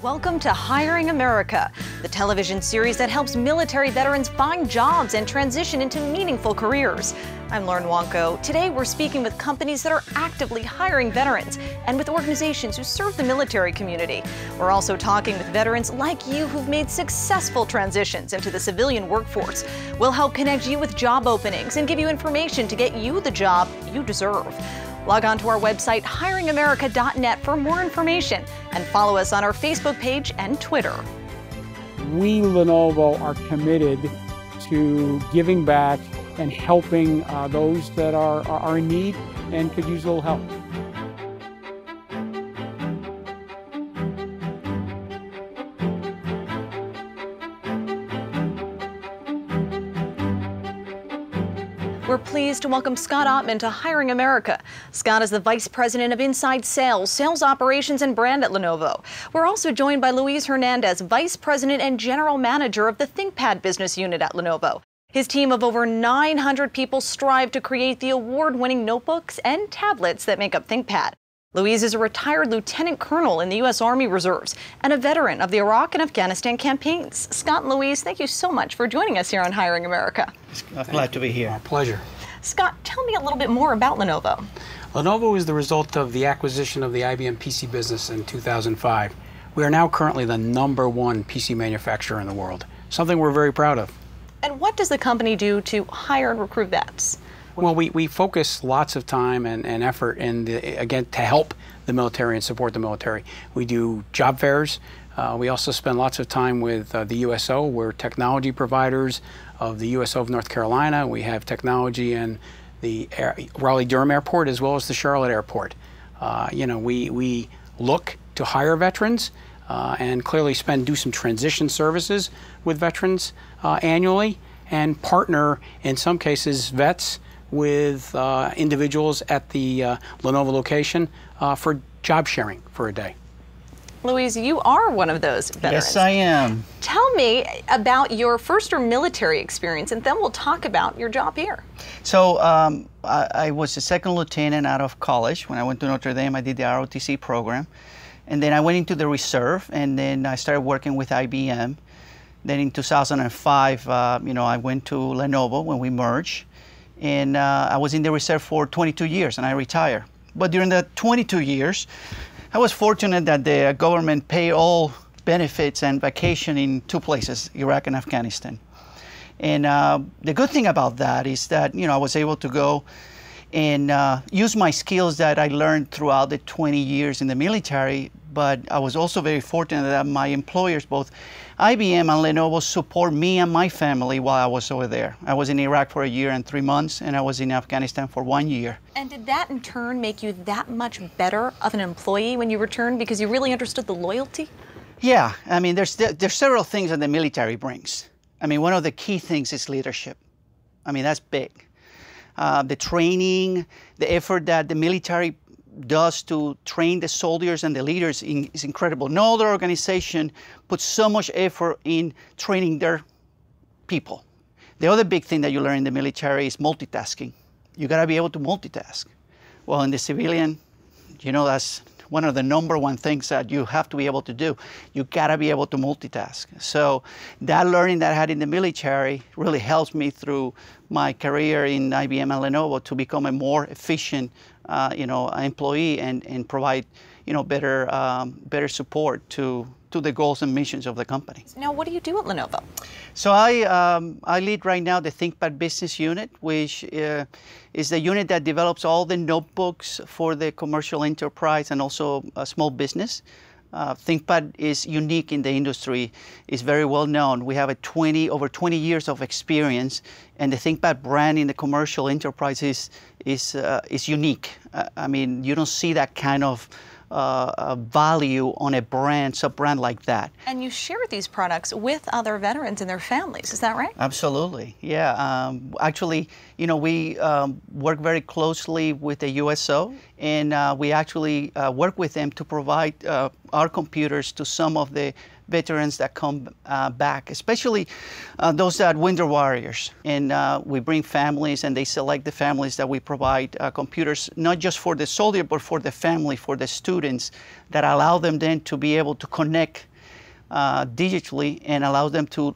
Welcome to Hiring America, the television series that helps military veterans find jobs and transition into meaningful careers. I'm Lauren Wanko. Today we're speaking with companies that are actively hiring veterans and with organizations who serve the military community. We're also talking with veterans like you who've made successful transitions into the civilian workforce. We'll help connect you with job openings and give you information to get you the job you deserve. Log on to our website, hiringamerica.net, for more information and follow us on our Facebook page and Twitter. We, Lenovo, are committed to giving back and helping those that are in need and could use a little help. We're pleased to welcome Scott Ottman to Hiring America. Scott is the Vice President of Inside Sales, Sales Operations and Brand at Lenovo. We're also joined by Luis Hernandez, Vice President and General Manager of the Thinkpad Business Unit at Lenovo. His team of over 900 people strive to create the award-winning notebooks and tablets that make up Thinkpad. Luis is a retired lieutenant colonel in the U.S. Army Reserves and a veteran of the Iraq and Afghanistan campaigns. Scott and Luis, thank you so much for joining us here on Hiring America. Glad to be here. My pleasure. Scott, tell me a little bit more about Lenovo. Lenovo is the result of the acquisition of the IBM PC business in 2005. We are now currently the #1 PC manufacturer in the world, something we're very proud of. And what does the company do to hire and recruit vets? Well, we focus lots of time and effort again, to help the military and support the military. We do job fairs. We also spend lots of time with the USO. We're technology providers of the USO of North Carolina. We have technology in the Raleigh-Durham Airport as well as the Charlotte Airport. We look to hire veterans and clearly do some transition services with veterans annually, and partner, in some cases, vets with individuals at the Lenovo location for job sharing for a day. Luis, you are one of those veterans. Yes, I am. Tell me about your first or military experience, and then we'll talk about your job here. So I was a second lieutenant out of college. When I went to Notre Dame, I did the ROTC program. And then I went into the reserve, and then I started working with IBM. Then in 2005, I went to Lenovo when we merged. And I was in the reserve for 22 years, and I retired. But during the 22 years, I was fortunate that the government paid all benefits and vacation in 2 places, Iraq and Afghanistan. And the good thing about that is that, I was able to go and use my skills that I learned throughout the 20 years in the military. But I was also very fortunate that my employers, both IBM and Lenovo, support me and my family while I was over there. I was in Iraq for 1 year and 3 months, and I was in Afghanistan for 1 year. And did that in turn make you that much better of an employee when you returned because you really understood the loyalty? Yeah, I mean, there's several things that the military brings. I mean, one of the key things is leadership. I mean, that's big. The training, the effort that the military does to train the soldiers and the leaders is incredible. No other organization puts so much effort in training their people. The other big thing that you learn in the military is multitasking. You gotta be able to multitask. Well, in the civilian, that's one of the #1 things that you have to be able to do. You gotta be able to multitask. So that learning that I had in the military really helps me through my career in IBM and Lenovo to become a more efficient employee and provide, better support to the goals and missions of the company. Now, what do you do at Lenovo? So I lead right now the Thinkpad Business Unit, which is the unit that develops all the notebooks for the commercial enterprise and also a small business. Thinkpad is unique in the industry. It's very well known. We have over 20 years of experience, and the Thinkpad brand in the commercial enterprise is unique. I mean, you don't see that kind of value on a sub-brand like that. And you share these products with other veterans and their families, is that right? Absolutely, yeah. Actually, we work very closely with the USO, and we actually work with them to provide our computers to some of the veterans that come back, especially those that winter warriors. And we bring families, and they select the families that we provide computers, not just for the soldier, but for the family, for the students, that allow them then to be able to connect digitally and allows them to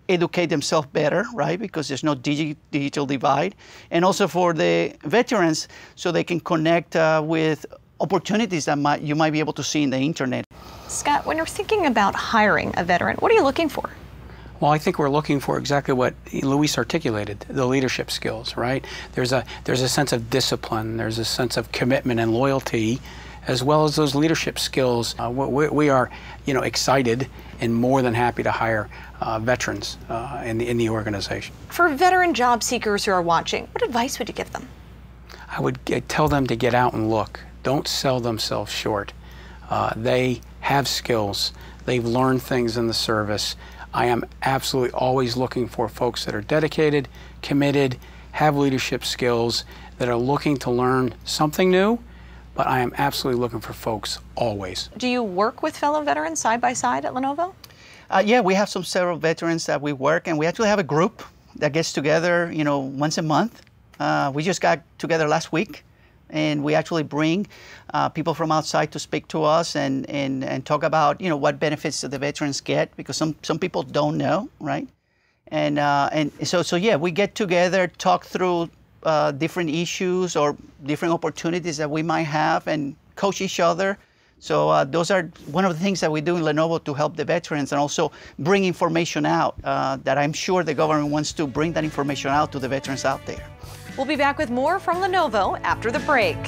educate themselves better, right? Because there's no digital divide. And also for the veterans, so they can connect with opportunities that you might be able to see in the internet. Scott, when you're thinking about hiring a veteran, what are you looking for? Well, I think we're looking for exactly what Luis articulated, the leadership skills, right? There's a sense of discipline, there's a sense of commitment and loyalty, as well as those leadership skills. We are, excited and more than happy to hire veterans in the organization. For veteran job seekers who are watching, what advice would you give them? I would tell them to get out and look. Don't sell themselves short. They have skills. They've learned things in the service. I am absolutely always looking for folks that are dedicated, committed, have leadership skills, that are looking to learn something new, but I am absolutely looking for folks always. Do you work with fellow veterans side by side at Lenovo? Yeah, we have several veterans that we work, and we actually have a group that gets together, once a month. We just got together last week, and we actually bring people from outside to speak to us and talk about, what benefits the veterans get, because some people don't know, right? And so yeah, we get together, talk through different issues or different opportunities that we might have, and coach each other. So those are one of the things that we do in Lenovo to help the veterans, and also bring information out that I'm sure the government wants to bring that information out to the veterans out there. We'll be back with more from Lenovo after the break.